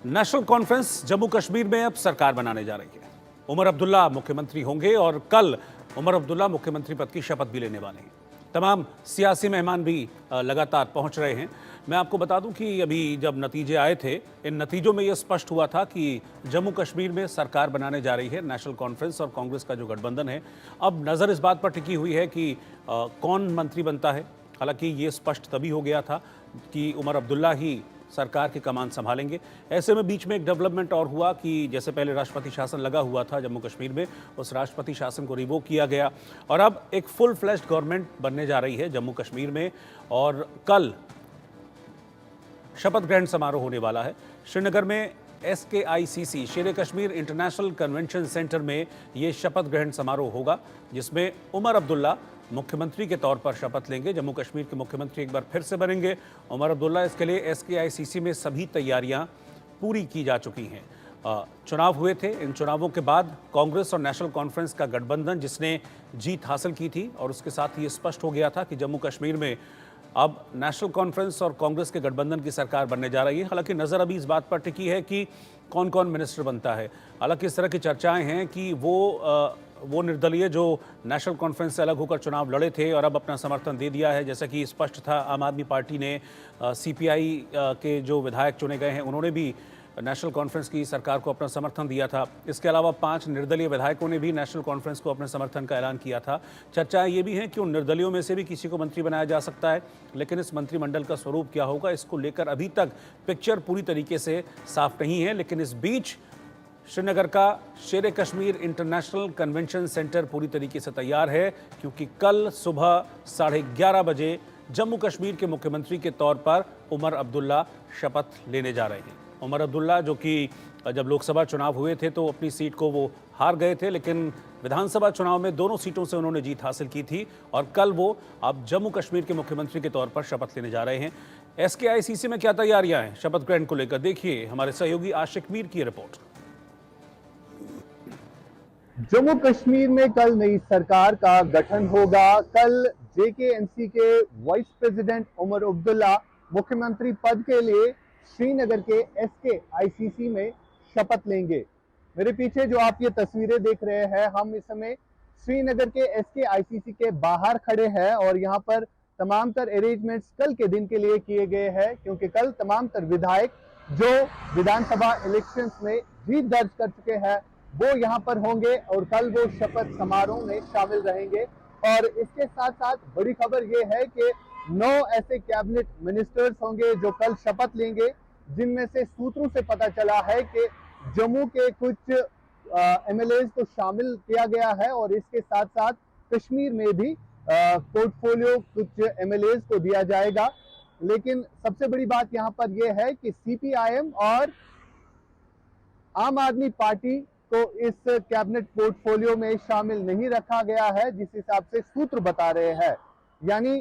National conference Jammu Kashmir में अब सरकार बनाने जा रही है। उमर अब्दुल्ला मुख्यमंत्री होंगे और कल उमर अब्दुल्ला मुख्यमंत्री पद की शपथ भी लेने वाले हैं। तमाम सियासी मेहमान भी लगातार पहुंच रहे हैं। मैं आपको बता दूं कि अभी जब नतीजे आए थे, इन नतीजों में यह स्पष्ट हुआ था कि जम्मू कश्मीर में सरकार बनाने जा रही है नेशनल कॉन्फ्रेंस और कांग्रेस का जो गठबंधन है। अब नज़र इस बात पर टिकी हुई है कि कौन मंत्री बनता है। हालांकि ये स्पष्ट तभी हो गया था कि उमर अब्दुल्ला ही सरकार की कमान संभालेंगे। ऐसे में बीच में एक डेवलपमेंट और हुआ कि जैसे पहले राष्ट्रपति शासन लगा हुआ था जम्मू कश्मीर में, उस राष्ट्रपति शासन को रिवोक किया गया और अब एक फुल फ्लैश्ड गवर्नमेंट बनने जा रही है जम्मू कश्मीर में। और कल शपथ ग्रहण समारोह होने वाला है श्रीनगर में। SKICC शेर कश्मीर इंटरनेशनल कन्वेंशन सेंटर में ये शपथ ग्रहण समारोह होगा, जिसमें उमर अब्दुल्ला मुख्यमंत्री के तौर पर शपथ लेंगे। जम्मू कश्मीर के मुख्यमंत्री एक बार फिर से बनेंगे उमर अब्दुल्ला। इसके लिए SKICC में सभी तैयारियां पूरी की जा चुकी हैं। चुनाव हुए थे, इन चुनावों के बाद कांग्रेस और नेशनल कॉन्फ्रेंस का गठबंधन जिसने जीत हासिल की थी और उसके साथ ये स्पष्ट हो गया था कि जम्मू कश्मीर में अब नेशनल कॉन्फ्रेंस और कांग्रेस के गठबंधन की सरकार बनने जा रही है। हालांकि नज़र अभी इस बात पर टिकी है कि कौन कौन मिनिस्टर बनता है। हालांकि इस तरह की चर्चाएं हैं कि वो निर्दलीय जो नेशनल कॉन्फ्रेंस से अलग होकर चुनाव लड़े थे और अब अपना समर्थन दे दिया है, जैसा कि स्पष्ट था आम आदमी पार्टी ने, CPI के जो विधायक चुने गए हैं उन्होंने भी नेशनल कॉन्फ्रेंस की सरकार को अपना समर्थन दिया था। इसके अलावा 5 निर्दलीय विधायकों ने भी नेशनल कॉन्फ्रेंस को अपने समर्थन का ऐलान किया था। चर्चाएं ये भी हैं कि उन निर्दलियों में से भी किसी को मंत्री बनाया जा सकता है, लेकिन इस मंत्रिमंडल का स्वरूप क्या होगा इसको लेकर अभी तक पिक्चर पूरी तरीके से साफ नहीं है। लेकिन इस बीच श्रीनगर का शेर कश्मीर इंटरनेशनल कन्वेंशन सेंटर पूरी तरीके से तैयार है, क्योंकि कल सुबह 11:30 बजे जम्मू कश्मीर के मुख्यमंत्री के तौर पर उमर अब्दुल्ला शपथ लेने जा रहे हैं। उमर अब्दुल्ला जो कि जब लोकसभा चुनाव हुए थे तो अपनी सीट को वो हार गए थे, लेकिन विधानसभा चुनाव में दोनों सीटों से उन्होंने जीत हासिल की थी और कल वो अब जम्मू कश्मीर के मुख्यमंत्री के तौर पर शपथ लेने जा रहे हैं। SKICC में क्या तैयारियां हैं शपथ ग्रहण को लेकर, देखिए हमारे सहयोगी आशिक मीर की रिपोर्ट। जम्मू कश्मीर में कल नई सरकार का गठन होगा। कल JKNC के वाइस प्रेसिडेंट उमर अब्दुल्ला मुख्यमंत्री पद के लिए श्रीनगर के SKICC में शपथ लेंगे। मेरे पीछे जो आप ये तस्वीरें देख रहे हैं, हम इस समय श्रीनगर के SKICC के बाहर खड़े हैं और यहाँ पर तमाम तर अरेंजमेंट्स कल के दिन के लिए किए गए हैं, क्योंकि कल तमाम तर विधायक जो विधानसभा इलेक्शंस में जीत दर्ज कर चुके हैं वो यहाँ पर होंगे और कल वो शपथ समारोह में शामिल रहेंगे। और इसके साथ साथ बड़ी खबर ये है कि 9 ऐसे कैबिनेट मिनिस्टर्स होंगे जो कल शपथ लेंगे, जिनमें से सूत्रों से पता चला है कि जम्मू के कुछ MLAs को शामिल किया गया है और इसके साथ साथ कश्मीर में भी पोर्टफोलियो कुछ MLAs को दिया जाएगा। लेकिन सबसे बड़ी बात यहाँ पर यह है कि CPIM और आम आदमी पार्टी को इस कैबिनेट पोर्टफोलियो में शामिल नहीं रखा गया है, जिस हिसाब से सूत्र बता रहे हैं। यानी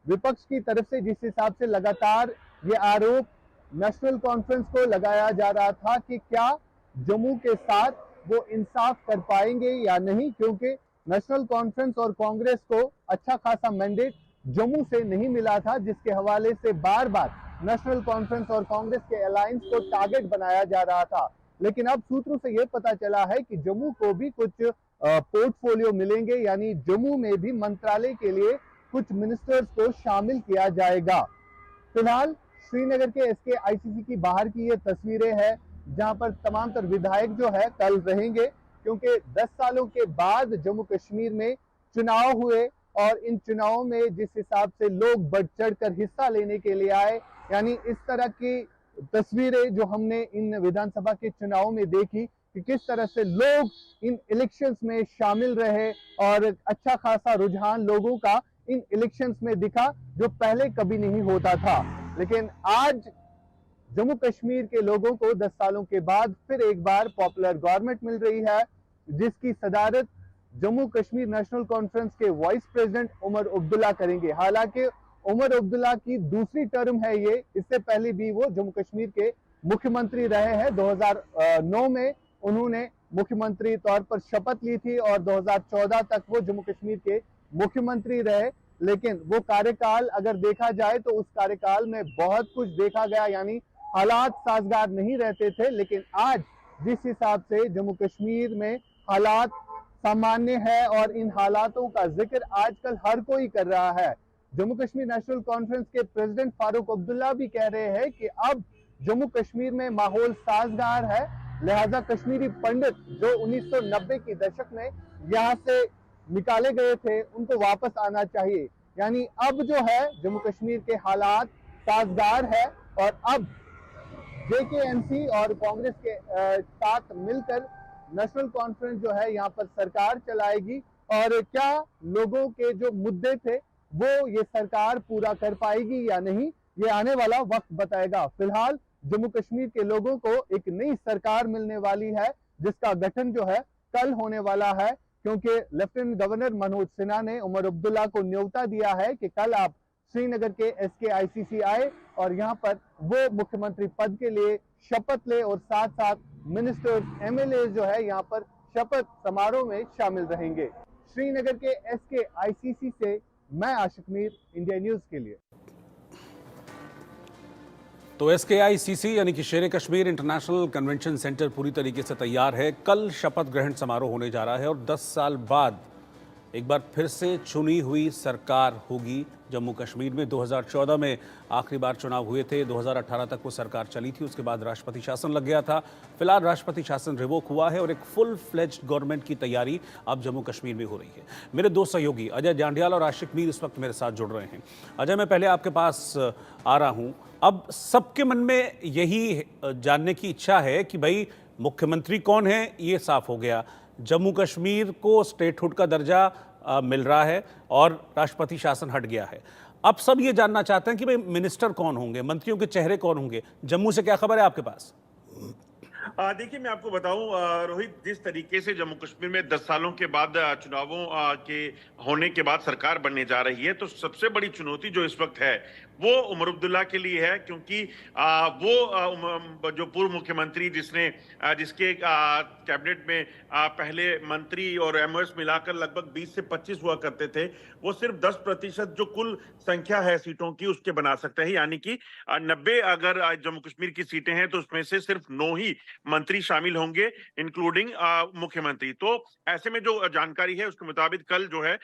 विपक्ष की तरफ से जिस हिसाब से लगातार ये आरोप नेशनल कॉन्फ्रेंस को लगाया जा रहा था कि क्या जम्मू के साथ वो इंसाफ कर पाएंगे या नहीं, क्योंकि नेशनल कॉन्फ्रेंस और कांग्रेस को अच्छा खासा मैंडेट जम्मू से नहीं मिला था, जिसके हवाले से बार बार नेशनल कॉन्फ्रेंस और कांग्रेस के अलायंस को टारगेट बनाया जा रहा था। लेकिन अब सूत्रों से यह पता चला है कि जम्मू को भी कुछ पोर्टफोलियो मिलेंगे, यानी जम्मू में भी मंत्रालय के लिए कुछ मिनिस्टर्स को शामिल किया जाएगा। फिलहाल श्रीनगर के SKICC की बाहर की ये तस्वीरें हैं, जहां पर तमाम तर विधायक जो है कल रहेंगे, क्योंकि 10 सालों के बाद जम्मू कश्मीर में चुनाव हुए और इन चुनावों में जिस हिसाब से लोग बढ़ चढ़ कर हिस्सा लेने के लिए आए, यानी इस तरह की तस्वीरें जो हमने इन विधानसभा के चुनावों में देखी कि किस तरह से लोग इन इलेक्शंस में शामिल रहे और अच्छा खासा रुझान लोगों का इन इलेक्शंस में दिखा, जो पहले कभी नहीं होता था। लेकिन आज जम्मू कश्मीर के लोगों को 10 सालों के बाद फिर एक बार पॉपुलर गवर्नमेंट मिल रही है, जिसकी सदारत जम्मू कश्मीर नेशनल कॉन्फ्रेंस के वाइस प्रेसिडेंट उमर अब्दुल्ला करेंगे। हालांकि उमर अब्दुल्ला की दूसरी टर्म है ये, इससे पहले भी वो जम्मू कश्मीर के मुख्यमंत्री रहे हैं। 2009 में उन्होंने मुख्यमंत्री तौर पर शपथ ली थी और 2014 तक वो जम्मू कश्मीर के मुख्यमंत्री रहे। लेकिन वो कार्यकाल अगर देखा जाए तो उस कार्यकाल में बहुत कुछ देखा गया, यानी हालात साजगार नहीं रहते थे, लेकिन आज जिस हिसाब से जम्मू कश्मीर में हालात सामान्य है और इन हालातों का जिक्र आजकल हर कोई कर रहा है। जम्मू कश्मीर नेशनल कॉन्फ्रेंस के प्रेसिडेंट फारूक अब्दुल्ला भी कह रहे हैं कि अब जम्मू कश्मीर में माहौल साजगार है, लिहाजा कश्मीरी पंडित जो 1990 की दशक में यहाँ से निकाले गए थे उनको वापस आना चाहिए। यानी अब जो है जम्मू कश्मीर के हालात साजगार है और अब जेकेएनसी और कांग्रेस के साथ मिलकर नेशनल कॉन्फ्रेंस जो है यहाँ पर सरकार चलाएगी और क्या लोगों के जो मुद्दे थे वो ये सरकार पूरा कर पाएगी या नहीं, ये आने वाला वक्त बताएगा। फिलहाल जम्मू कश्मीर के लोगों को एक नई सरकार मिलने वाली है जिसका गठन जो है कल होने वाला है, क्योंकि लेफ्टिनेंट गवर्नर मनोज सिन्हा ने उमर अब्दुल्ला को न्योता दिया है कि कल आप श्रीनगर के SKICC आए और यहाँ पर वो मुख्यमंत्री पद के लिए शपथ ले और साथ साथ मिनिस्टर्स MLA जो है यहाँ पर शपथ समारोह में शामिल रहेंगे। श्रीनगर के SKICC से मैं आशिक मीर, इंडिया न्यूज के लिए। तो SKICC यानी कि शेर कश्मीर इंटरनेशनल कन्वेंशन सेंटर पूरी तरीके से तैयार है। कल शपथ ग्रहण समारोह होने जा रहा है और 10 साल बाद एक बार फिर से चुनी हुई सरकार होगी जम्मू कश्मीर में। 2014 में आखिरी बार चुनाव हुए थे, 2018 तक वो सरकार चली थी, उसके बाद राष्ट्रपति शासन लग गया था। फिलहाल राष्ट्रपति शासन रिवोक हुआ है और एक फुल फ्लेज्ड गवर्नमेंट की तैयारी अब जम्मू कश्मीर में हो रही है। मेरे दो सहयोगी अजय जांडियाल और आशिक मीर इस वक्त मेरे साथ जुड़ रहे हैं। अजय, मैं पहले आपके पास आ रहा हूँ। अब सबके मन में यही जानने की इच्छा है कि भाई मुख्यमंत्री कौन है, ये साफ हो गया। जम्मू कश्मीर को स्टेटहुड का दर्जा मिल रहा है और राष्ट्रपति शासन हट गया है। अब सब ये जानना चाहते हैं कि भाई मिनिस्टर कौन होंगे, मंत्रियों के चेहरे कौन होंगे। जम्मू से क्या खबर है आपके पास? देखिए, मैं आपको बताऊं रोहित, जिस तरीके से जम्मू कश्मीर में 10 सालों के बाद चुनावों के होने के बाद सरकार बनने जा रही है, तो सबसे बड़ी चुनौती जो इस वक्त है वो उमर अब्दुल्ला के लिए है, क्योंकि वो जो पूर्व मुख्यमंत्री जिसके कैबिनेट में पहले मंत्री और MOS मिलाकर लगभग 20 से 25 हुआ करते थे, वो सिर्फ 10% जो कुल संख्या है सीटों की उसके बना सकते हैं। यानी कि 90 अगर जम्मू कश्मीर की सीटें हैं तो उसमें से सिर्फ 9 ही मंत्री शामिल होंगे, इंक्लूडिंग मुख्यमंत्री। तो ऐसे में जो जानकारी है उसके मुताबिक कल जो है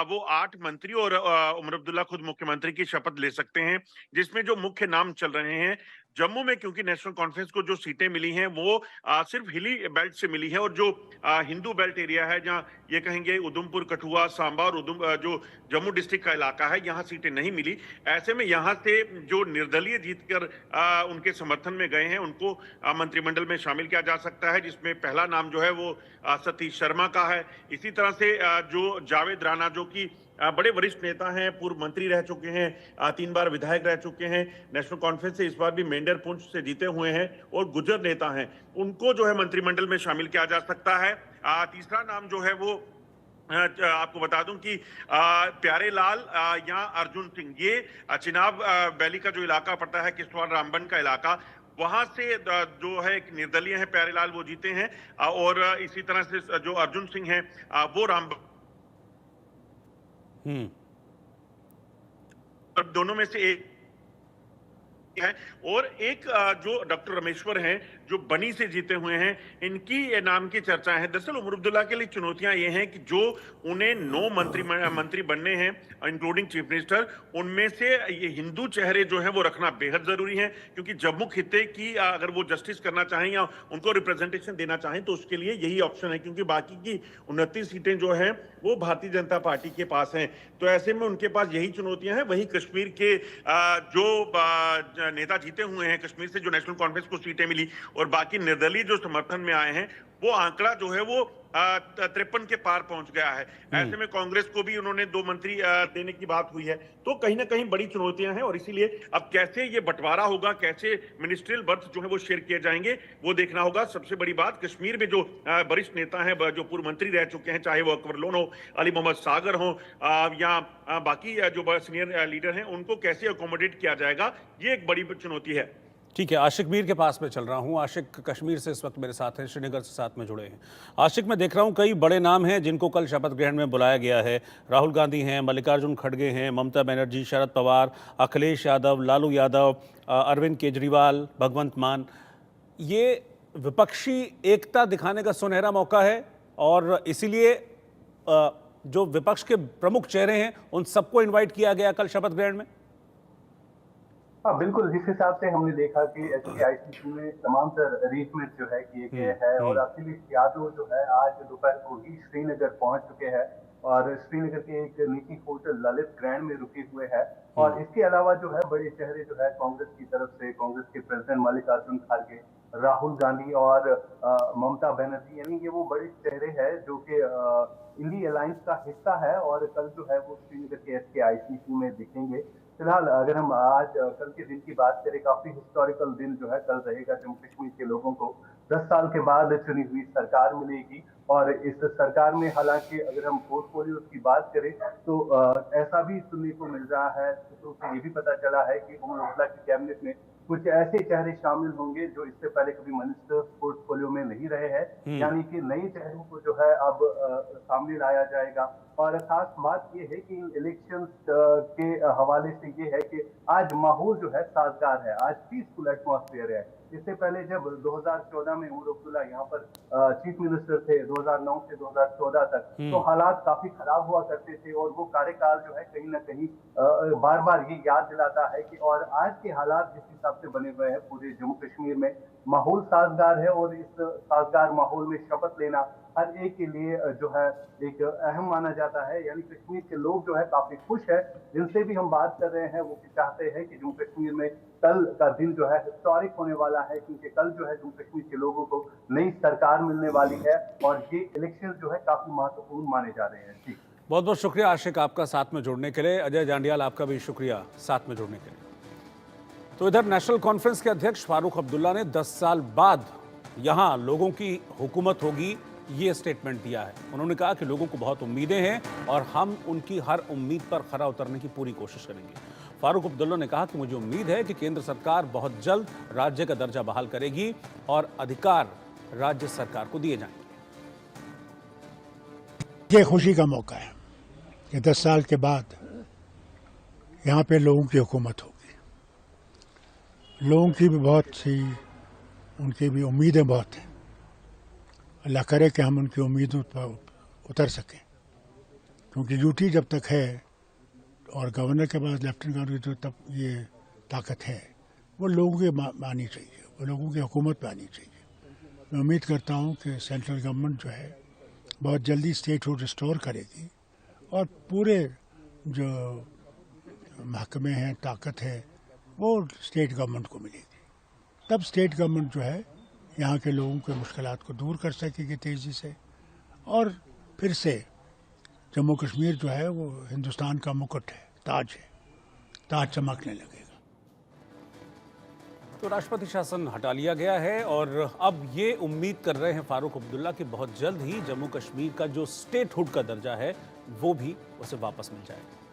वो 8 मंत्री और उमर अब्दुल्ला खुद मुख्यमंत्री की शपथ ले सकते हैं, जिसमें जो मुख्य नाम चल रहे हैं जम्मू में, क्योंकि नेशनल कॉन्फ्रेंस को जो सीटें मिली हैं वो सिर्फ हिली बेल्ट से मिली है और जो हिंदू बेल्ट एरिया है, जहां ये कहेंगे उधमपुर, कठुआ, सांबा और जो जम्मू डिस्ट्रिक्ट का इलाका है, यहाँ सीटें नहीं मिली। ऐसे में यहाँ से जो निर्दलीय जीतकर उनके समर्थन में गए हैं उनको मंत्रिमंडल में शामिल किया जा सकता है, जिसमें पहला नाम जो है वो सतीश शर्मा का है। इसी तरह से जो जावेद राणा, जो कि बड़े वरिष्ठ नेता हैं, पूर्व मंत्री रह चुके हैं, 3 बार विधायक रह चुके हैं, नेशनल कॉन्फ्रेंस से इस बार भी मेंढर पुंछ से जीते हुए हैं और गुर्जर नेता हैं, उनको जो है मंत्रिमंडल में शामिल किया जा सकता है। तीसरा नाम जो है वो आपको बता दूं कि प्यारे लाल या अर्जुन सिंह, ये चिनाब वैली का जो इलाका पड़ता है, किश्तवाड़ रामबन का इलाका, वहां से जो है एक निर्दलीय है प्यारे लाल, वो जीते हैं। और इसी तरह से जो अर्जुन सिंह है वो रामबन, दोनों में से एक है। और एक जो डॉक्टर रमेश्वर हैं जो बनी से जीते हुए हैं, इनकी नाम की चर्चा है। दरअसल उमर अब्दुल्ला के लिए चुनौतियां ये हैं कि जो उन्हें 9 मंत्री बनने हैं इंक्लूडिंग चीफ मिनिस्टर, उनमें से ये हिंदू चेहरे जो हैं वो रखना बेहद जरूरी है, क्योंकि जम्मू खित्ते की अगर वो जस्टिस करना चाहें या उनको रिप्रेजेंटेशन देना चाहें तो उसके लिए यही ऑप्शन है, क्योंकि बाकी की 29 सीटें जो हैं वो भारतीय जनता पार्टी के पास हैं। तो ऐसे में उनके पास यही चुनौतियां हैं। वही कश्मीर के जो नेता जीते हुए हैं कश्मीर से, जो नेशनल कॉन्फ्रेंस को सीटें मिली और बाकी निर्दलीय जो समर्थन में आए हैं, वो आंकड़ा जो है वो 53 के पार पहुंच गया है। ऐसे में कांग्रेस को भी उन्होंने 2 मंत्री देने की बात हुई है। तो कहीं ना कहीं बड़ी चुनौतियां हैं और इसीलिए अब कैसे ये बंटवारा होगा, कैसे मिनिस्ट्रियल बर्थ जो है वो शेयर किए जाएंगे, वो देखना होगा। सबसे बड़ी बात, कश्मीर में जो वरिष्ठ नेता हैं, जो पूर्व मंत्री रह चुके हैं, चाहे वो अकबर लोन हो, अली मोहम्मद सागर हो या बाकी जो सीनियर लीडर हैं, उनको कैसे अकोमोडेट किया जाएगा, ये एक बड़ी चुनौती है। ठीक है, आशिक मीर के पास में चल रहा हूं। आशिक कश्मीर से इस वक्त मेरे साथ हैं, श्रीनगर से साथ में जुड़े हैं। आशिक, मैं देख रहा हूं कई बड़े नाम हैं जिनको कल शपथ ग्रहण में बुलाया गया है। राहुल गांधी हैं, मल्लिकार्जुन खड़गे हैं, ममता बनर्जी, शरद पवार, अखिलेश यादव, लालू यादव, अरविंद केजरीवाल, भगवंत मान। ये विपक्षी एकता दिखाने का सुनहरा मौका है और इसीलिए जो विपक्ष के प्रमुख चेहरे हैं उन सबको इन्वाइट किया गया कल शपथ ग्रहण में। हाँ बिल्कुल, जिस हिसाब से हमने देखा कि एसकेआईसीसी में तमाम तर अरेंजमेंट जो है किए गए हैं और अखिलेश यादव जो है आज दोपहर को ही श्रीनगर पहुंच चुके हैं और श्रीनगर के एक निजी होटल ललित ग्रैंड में रुके हुए हैं। और इसके अलावा जो है बड़े चेहरे जो है कांग्रेस की तरफ से कांग्रेस के प्रेसिडेंट मल्लिकार्जुन खड़गे, राहुल गांधी और ममता बनर्जी, यानी ये वो बड़े चेहरे हैं जो कि इंडी अलायंस का हिस्सा है और कल जो है वो श्रीनगर के एसकेआईसीसी में दिखेंगे। फिलहाल अगर हम आज कल के दिन की बात करें, काफी हिस्टोरिकल दिन जो है कल रहेगा। जम्मू कश्मीर के लोगों को 10 साल के बाद चुनी हुई सरकार मिलेगी और इस सरकार में हालांकि अगर हम पोर्टफोलियो की बात करें तो ऐसा भी सुनने को मिल रहा है, सूत्रों से ये भी पता चला है कि उमर अब्दुल्ला की कैबिनेट में कुछ ऐसे चेहरे शामिल होंगे जो इससे पहले कभी मिनिस्टर्स पोर्टफोलियो में नहीं रहे हैं, यानी कि नए चेहरों को जो है अब सामने लाया जाएगा। और खास बात ये है कि इलेक्शंस के हवाले से ये है कि आज माहौल जो है साजगार है, आज पीसफुल एटमॉस्फेयर है। इससे पहले जब 2014 में उमर अब्दुल्ला यहाँ पर चीफ मिनिस्टर थे 2009 से 2014 तक, तो हालात काफी खराब हुआ करते थे और वो कार्यकाल जो है कहीं ना कहीं बार बार ये याद दिलाता है कि और आज के हालात जिस हिसाब से बने हुए हैं पूरे जम्मू कश्मीर में, माहौल साजगार है और इस साजगार माहौल में शपथ लेना हर एक के लिए जो है एक अहम माना जाता है। यानी कश्मीर के लोग जो है काफी खुश है, जिनसे भी हम बात कर रहे हैं वो चाहते हैं कि जम्मू कश्मीर में कल का दिन जो है हिस्टोरिक होने वाला है, क्योंकि कल जो है जम्मू कश्मीर के लोगों को नई सरकार मिलने वाली है और ये इलेक्शन जो है काफी महत्वपूर्ण माने जा रहे हैं। जी, बहुत बहुत शुक्रिया आशिक आपका साथ में जुड़ने के लिए। अजय जांडियाल, आपका भी शुक्रिया साथ में जुड़ने के लिए। तो इधर नेशनल कॉन्फ्रेंस के अध्यक्ष फारूक अब्दुल्ला ने 10 साल बाद यहां लोगों की हुकूमत होगी ये स्टेटमेंट दिया है। उन्होंने कहा कि लोगों को बहुत उम्मीदें हैं और हम उनकी हर उम्मीद पर खरा उतरने की पूरी कोशिश करेंगे। फारूक अब्दुल्ला ने कहा कि मुझे उम्मीद है कि केंद्र सरकार बहुत जल्द राज्य का दर्जा बहाल करेगी और अधिकार राज्य सरकार को दिए जाएंगे। ये खुशी का मौका है कि 10 साल के बाद यहाँ पे लोगों की हुकूमत होगी। लोगों की भी बहुत सी, उनकी भी उम्मीदें बहुत हैं। अल्लाह करे कि हम उनकी उम्मीदों पर उतर सकें, क्योंकि ड्यूटी जब तक है और गवर्नर के पास लेफ्टिनेंट गवर्नर की तब ये ताकत है, वो लोगों की आनी चाहिए, वो लोगों की हुकूमत पे आनी चाहिए। मैं उम्मीद करता हूँ कि सेंट्रल गवर्नमेंट जो है बहुत जल्दी स्टेटहुड रिस्टोर करेगी और पूरे जो महकमे हैं, ताकत है, वो स्टेट गवर्नमेंट को मिलेगी। तब स्टेट गवर्नमेंट जो है यहाँ के लोगों के मुश्किलात को दूर कर सकेगी तेज़ी से और फिर से जम्मू कश्मीर जो है वो हिंदुस्तान का मुकुट है, ताज है, ताज चमकने लगेगा। तो राष्ट्रपति शासन हटा लिया गया है और अब ये उम्मीद कर रहे हैं फारूक अब्दुल्ला कि बहुत जल्द ही जम्मू कश्मीर का जो स्टेटहुड का दर्जा है वो भी उसे वापस मिल जाएगा।